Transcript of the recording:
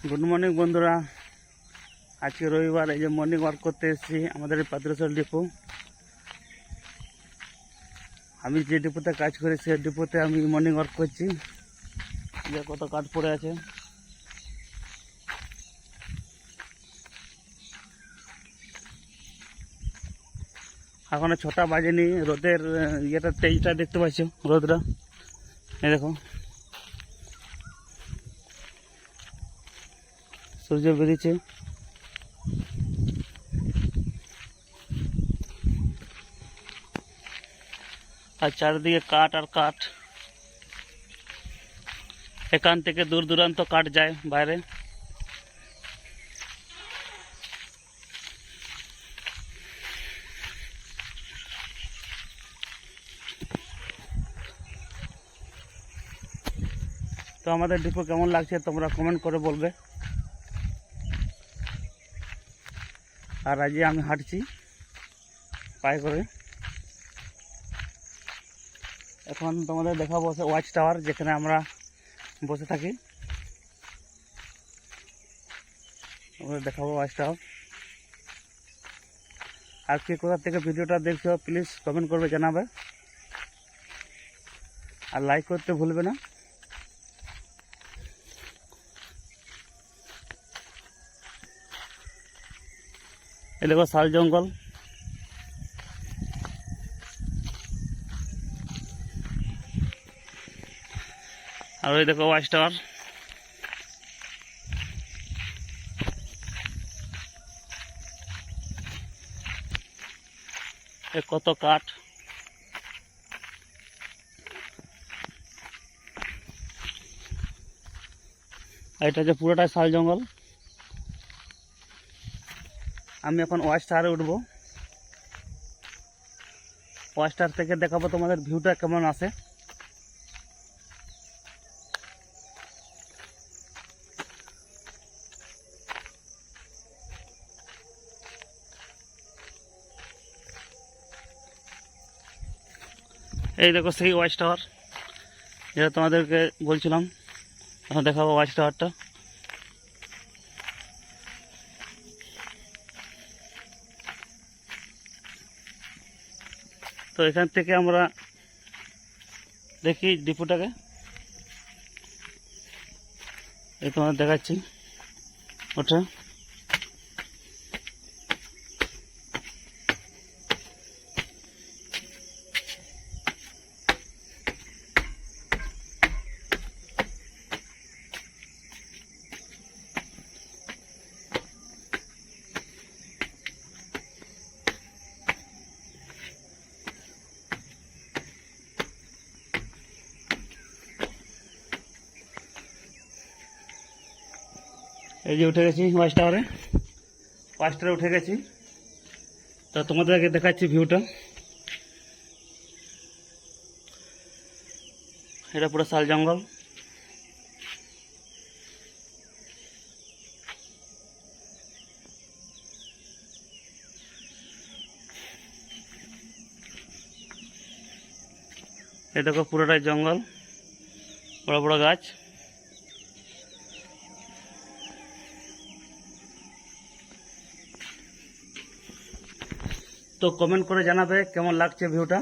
Good morning বন্ধুরা। আজকে রবিবার, এই যে মর্নিং ওয়াক করতে এসেছি আমাদের এই পাত্রসল ডিপো। আমি যে ডিপোতে কাজ করি সে ডিপোতে আমি মর্নিং ওয়াক করছি। যে কত কাঠ পড়ে আছে, এখনো 6টা বাজেনি। রোদের ইয়েটা তেজটা দেখতে পাচ্ছ, রোদটা এই দেখো, সূর্য বেরিয়েছে। আর চারিদিকে কাঠ আর কাঠ, এখান থেকে দূর দূরান্ত কাঠ যায় বাইরে। তো আমাদের ডিপো কেমন লাগছে তোমরা কমেন্ট করে বলবে। আর আজকে আমি হাঁটছি পায়ে করে। এখন তোমাদের দেখাবো ওয়াচ টাওয়ার, যেখানে আমরা বসে থাকি। তোমাদের দেখাবো ওয়াচ টাওয়ার। আর কে কোথা থেকে ভিডিওটা দেখছো প্লিজ কমেন্ট করবে, জানাবে। আর লাইক করতে ভুলবে না। এই দেখো শাল জঙ্গল, আর ওই দেখো ওয়াচ টাওয়ার। কত কাঠ, এটা যে পুরোটাই শাল জঙ্গল। আমি এখন ওয়াচ টাওয়ারে উঠবো। ওয়াচ টাওয়ার থেকে দেখাবো তোমাদের ভিউটা কেমন আসে। এই দেখো সেই ওয়াচ টাওয়ার যেটা তোমাদেরকে বলছিলাম। এখন দেখাবো ওয়াচ টাওয়ারটা। তো এখান থেকে আমরা দেখি ডিপোটাকে, এই তোমাদের দেখাচ্ছি ওটা। এই যে উঠে গেছি ওয়াচ টাওয়ারে, ওয়াচ টাওয়ারে উঠে গেছি। তো তোমাদেরকে দেখাচ্ছি ভিউটা। এটা পুরো শাল জঙ্গল। এই দেখো পুরোটাই জঙ্গল, বড় বড় গাছ। তো কমেন্ট করে জানাবে কেমন লাগছে ভিউটা।